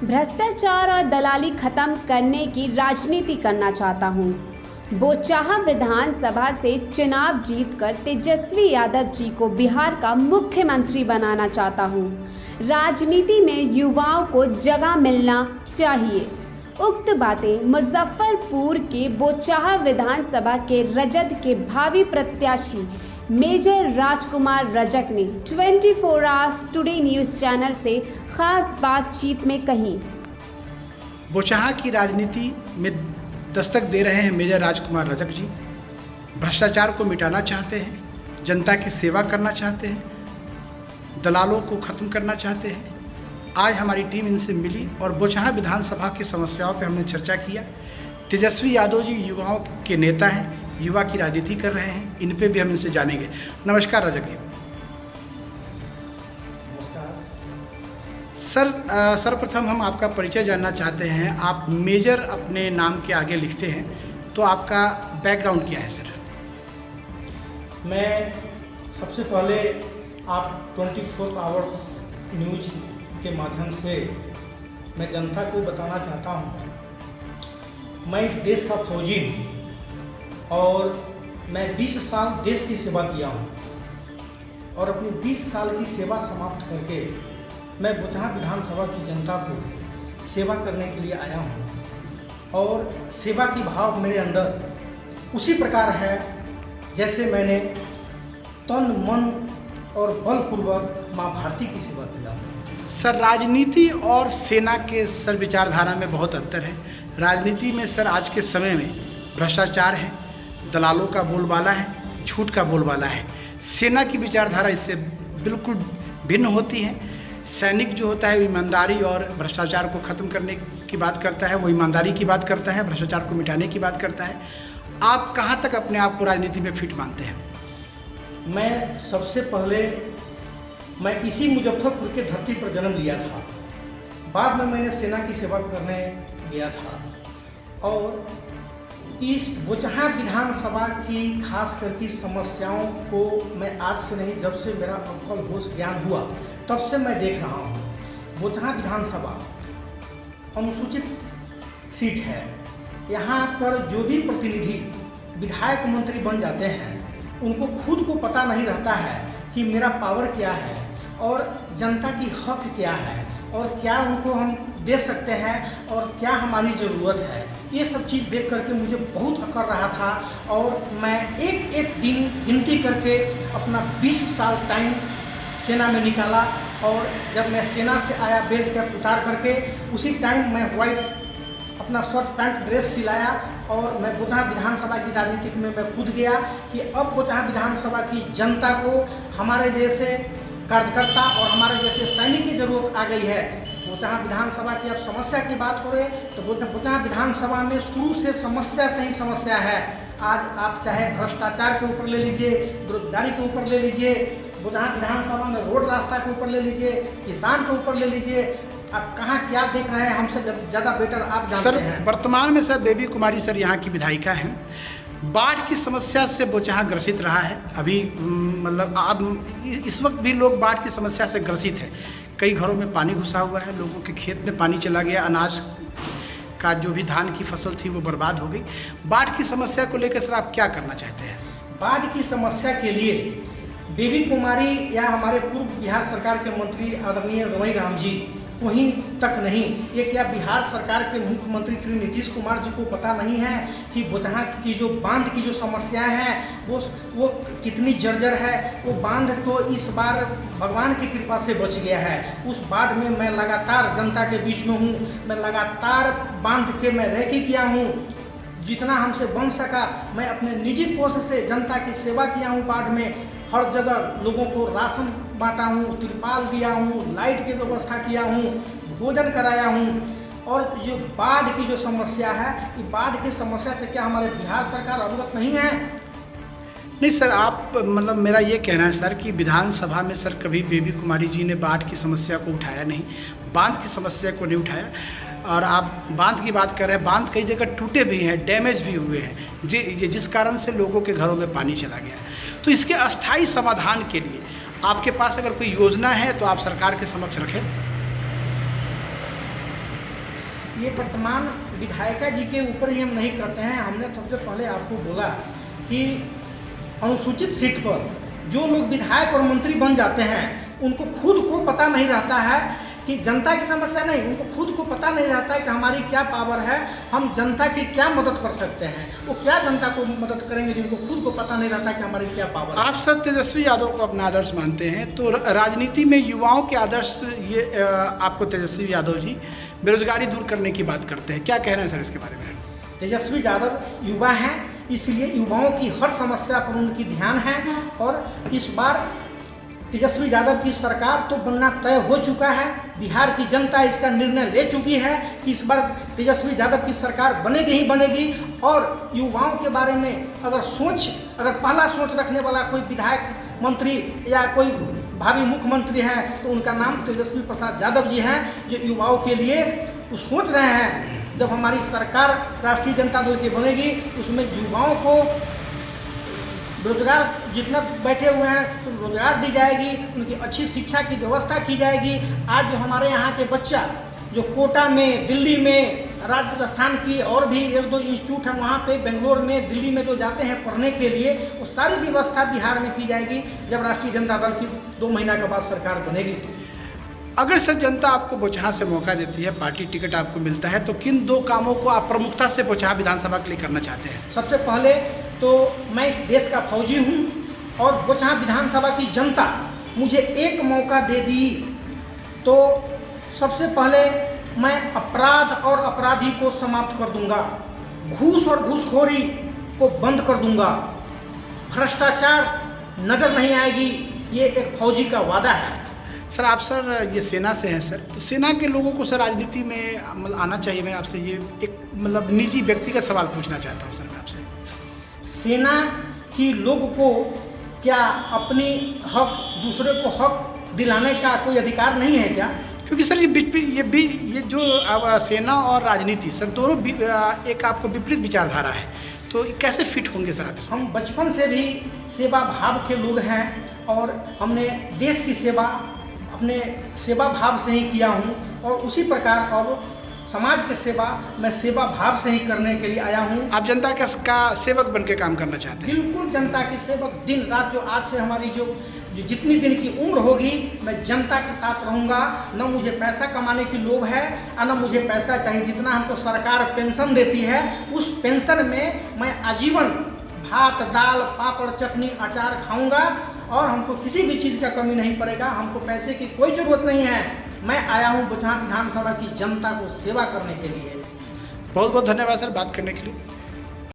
भ्रष्टाचार और दलाली खत्म करने की राजनीति करना चाहता हूँ। बोचाहा विधानसभा से चुनाव जीतकर तेजस्वी यादव जी को बिहार का मुख्यमंत्री बनाना चाहता हूँ। राजनीति में युवाओं को जगह मिलना चाहिए। उक्त बातें मुजफ्फरपुर के बोचाहा विधानसभा के रजत के भावी प्रत्याशी मेजर राजकुमार रजक ने 24 आवर्स टुडे न्यूज़ चैनल से खास बातचीत में कही। बोचाहा की राजनीति में दस्तक दे रहे हैं मेजर राजकुमार रजक जी। भ्रष्टाचार को मिटाना चाहते हैं, जनता की सेवा करना चाहते हैं, दलालों को ख़त्म करना चाहते हैं। आज हमारी टीम इनसे मिली और बोचाहा विधानसभा की समस्याओं पर हमने चर्चा किया। तेजस्वी यादव जी युवाओं के नेता हैं, युवा की राजनीति कर रहे हैं, इन पे भी हम इनसे जानेंगे। नमस्कार रजक जी। सर, सर्वप्रथम हम आपका परिचय जानना चाहते हैं। आप मेजर अपने नाम के आगे लिखते हैं, तो आपका बैकग्राउंड क्या है सर? मैं सबसे पहले आप 24 आवर्स न्यूज के माध्यम से मैं जनता को बताना चाहता हूँ, मैं इस देश का फौजी हूँ और मैं 20 साल देश की सेवा किया हूँ और अपनी 20 साल की सेवा समाप्त करके मैं बोचाहा विधानसभा की जनता को सेवा करने के लिए आया हूँ और सेवा की भाव मेरे अंदर उसी प्रकार है जैसे मैंने तन मन और बलपूर्वक माँ भारती की सेवा किया। सर, राजनीति और सेना के सर विचारधारा में बहुत अंतर है। राजनीति में सर आज के समय में भ्रष्टाचार है, दलालों का बोलबाला है, झूठ का बोलबाला है। सेना की विचारधारा इससे बिल्कुल भिन्न होती है। सैनिक जो होता है ईमानदारी और भ्रष्टाचार को ख़त्म करने की बात करता है, वो ईमानदारी की बात करता है, भ्रष्टाचार को मिटाने की बात करता है। आप कहाँ तक अपने आप को राजनीति में फिट मानते हैं? मैं सबसे पहले मैं इसी मुजफ्फरपुर के धरती पर जन्म लिया था, बाद में मैंने सेना की सेवा करने गया था और इस बोचाहा विधानसभा की खास करके समस्याओं को मैं आज से नहीं, जब से मेरा अक्ल होश ज्ञान हुआ तब से मैं देख रहा हूँ। बोचाहा विधानसभा अनुसूचित सीट है। यहाँ पर जो भी प्रतिनिधि विधायक मंत्री बन जाते हैं उनको खुद को पता नहीं रहता है कि मेरा पावर क्या है और जनता की हक क्या है और क्या उनको हम दे सकते हैं और क्या हमारी ज़रूरत है। ये सब चीज़ देख करके मुझे बहुत अकड़ रहा था और मैं एक एक दिन गिनती करके अपना 20 साल टाइम सेना में निकाला और जब मैं सेना से आया बेल्ट कैप उतार करके उसी टाइम मैं वाइट अपना शर्ट पैंट ड्रेस सिलाया और मैं बोचाहा विधानसभा की राजनीति में मैं कूद गया कि अब बोचाहा विधानसभा की जनता को हमारे जैसे कार्यकर्ता और हमारे जैसे सैनिक की ज़रूरत आ गई है। बोचाहा विधानसभा की अब समस्या की बात हो रही तो बोचाहा विधानसभा में शुरू से समस्या से ही समस्या है। आज आप चाहे भ्रष्टाचार के ऊपर ले लीजिए, बेरोजगारी के ऊपर ले लीजिए, बोचाहा विधानसभा में रोड रास्ता के ऊपर ले लीजिए, किसान के ऊपर ले लीजिए, आप कहाँ क्या देख रहे हैं हमसे ज़्यादा बेटर आप जानते हैं। सर, वर्तमान में सर बेबी कुमारी सर यहाँ की विधायिका हैं। बाढ़ की समस्या से बोचाहा ग्रसित रहा है। अभी मतलब अब इस वक्त भी लोग बाढ़ की समस्या से ग्रसित हैं। कई घरों में पानी घुसा हुआ है, लोगों के खेत में पानी चला गया, अनाज का जो भी धान की फसल थी वो बर्बाद हो गई। बाढ़ की समस्या को लेकर सर आप क्या करना चाहते हैं? बाढ़ की समस्या के लिए बेबी कुमारी या हमारे पूर्व बिहार सरकार के मंत्री आदरणीय रमई राम जी वहीं तक नहीं, ये क्या बिहार सरकार के मुख्यमंत्री श्री नीतीश कुमार जी को पता नहीं है कि बोचाहा की जो बांध की जो समस्याएं हैं वो कितनी जर्जर है। वो बांध तो इस बार भगवान की कृपा से बच गया है। उस बाढ़ में मैं लगातार जनता के बीच में हूँ, मैं लगातार बांध के मैं रेकी किया हूँ, जितना हमसे बन सका मैं अपने निजी कोष से जनता की सेवा किया हूँ। बाढ़ में हर जगह लोगों को राशन बांटा हूँ, तिरपाल दिया हूँ, लाइट की व्यवस्था किया हूँ, भोजन कराया हूँ। और जो बाढ़ की जो समस्या है, ये बाढ़ की समस्या से क्या हमारे बिहार सरकार अवगत नहीं है? नहीं सर, आप मतलब मेरा ये कहना है सर कि विधानसभा में सर कभी बेबी कुमारी जी ने बाढ़ की समस्या को उठाया नहीं, बांध की समस्या को नहीं उठाया। और आप बांध की बात कर रहे हैं, बांध कई जगह टूटे भी हैं, डैमेज भी हुए हैं, जिस कारण से लोगों के घरों में पानी चला गया। तो इसके अस्थायी समाधान के लिए आपके पास अगर कोई योजना है तो आप सरकार के समक्ष रखें। ये वर्तमान विधायिका जी के ऊपर ही हम नहीं करते हैं। हमने सबसे पहले आपको बोला कि अनुसूचित सीट पर जो लोग विधायक और मंत्री बन जाते हैं उनको खुद को पता नहीं रहता है कि जनता की समस्या नहीं, उनको खुद को पता नहीं रहता है कि हमारी क्या पावर है, हम जनता की क्या मदद कर सकते हैं। वो क्या जनता को मदद करेंगे जिनको खुद को पता नहीं रहता कि हमारी क्या पावर है। आप सर तेजस्वी यादव को अपना आदर्श मानते हैं, तो राजनीति में युवाओं के आदर्श ये आपको तेजस्वी यादव जी बेरोजगारी दूर करने की बात करते हैं, क्या कह रहे हैं सर इसके बारे में? तेजस्वी यादव युवा हैं, इसलिए युवाओं की हर समस्या पर उनकी ध्यान है। और इस बार तेजस्वी यादव की सरकार तो बनना तय हो चुका है। बिहार की जनता इसका निर्णय ले चुकी है कि इस बार तेजस्वी यादव की सरकार बनेगी ही बनेगी। और युवाओं के बारे में अगर पहला सोच रखने वाला कोई विधायक मंत्री या कोई भावी मुख्यमंत्री हैं तो उनका नाम तेजस्वी प्रसाद यादव जी हैं, जो युवाओं के लिए वो सोच रहे हैं। जब हमारी सरकार राष्ट्रीय जनता दल की बनेगी उसमें युवाओं को रोजगार जितना बैठे हुए हैं तो रोजगार दी जाएगी, उनकी अच्छी शिक्षा की व्यवस्था की जाएगी। आज जो हमारे यहाँ के बच्चा जो कोटा में, दिल्ली में, राजस्थान की और भी 1-2 इंस्टीट्यूट हैं वहाँ पे, बेंगलोर में, दिल्ली में जो जाते हैं पढ़ने के लिए, वो सारी व्यवस्था बिहार में की जाएगी जब राष्ट्रीय जनता दल की 2 महीना के बाद सरकार बनेगी। अगर सर जनता आपको बोचहा से मौका देती है, पार्टी टिकट आपको मिलता है, तो किन 2 कामों को आप प्रमुखता से बोचहा विधानसभा के लिए करना चाहते हैं? सबसे पहले तो मैं इस देश का फौजी हूँ और बोचहा विधानसभा की जनता मुझे एक मौका दे दी तो सबसे पहले मैं अपराध और अपराधी को समाप्त कर दूंगा, घूस और घूसखोरी को बंद कर दूंगा, भ्रष्टाचार नजर नहीं आएगी। ये एक फौजी का वादा है। सर आप ये सेना से हैं सर, तो सेना के लोगों को सर राजनीति में मतलब आना चाहिए। मैं आपसे ये एक मतलब निजी व्यक्तिगत सवाल पूछना चाहता हूँ सर मैं आपसे। सेना की लोग को क्या अपनी हक दूसरे को हक दिलाने का कोई अधिकार नहीं है क्या? क्योंकि सर ये जो अब सेना और राजनीति सर दोनों एक आपको विपरीत विचारधारा है, तो कैसे फिट होंगे सर आप? हम बचपन से भी सेवा भाव के लोग हैं और हमने देश की सेवा अपने सेवा भाव से ही किया हूँ और उसी प्रकार अब समाज की सेवा मैं सेवा भाव से ही करने के लिए आया हूँ। आप जनता का सेवक बन के काम करना चाहते हैं? बिल्कुल जनता के सेवक, दिन रात जो आज से हमारी जो जितनी दिन की उम्र होगी मैं जनता के साथ रहूँगा। न मुझे पैसा कमाने की लोभ है और न मुझे पैसा चाहिए। जितना हमको सरकार पेंशन देती है उस पेंशन में मैं आजीवन भात दाल पापड़ चटनी अचार खाऊंगा और हमको किसी भी चीज़ का कमी नहीं पड़ेगा। हमको पैसे की कोई ज़रूरत नहीं है। मैं आया हूँ बोचहा विधानसभा की जनता को सेवा करने के लिए। बहुत बहुत धन्यवाद सर बात करने के लिए।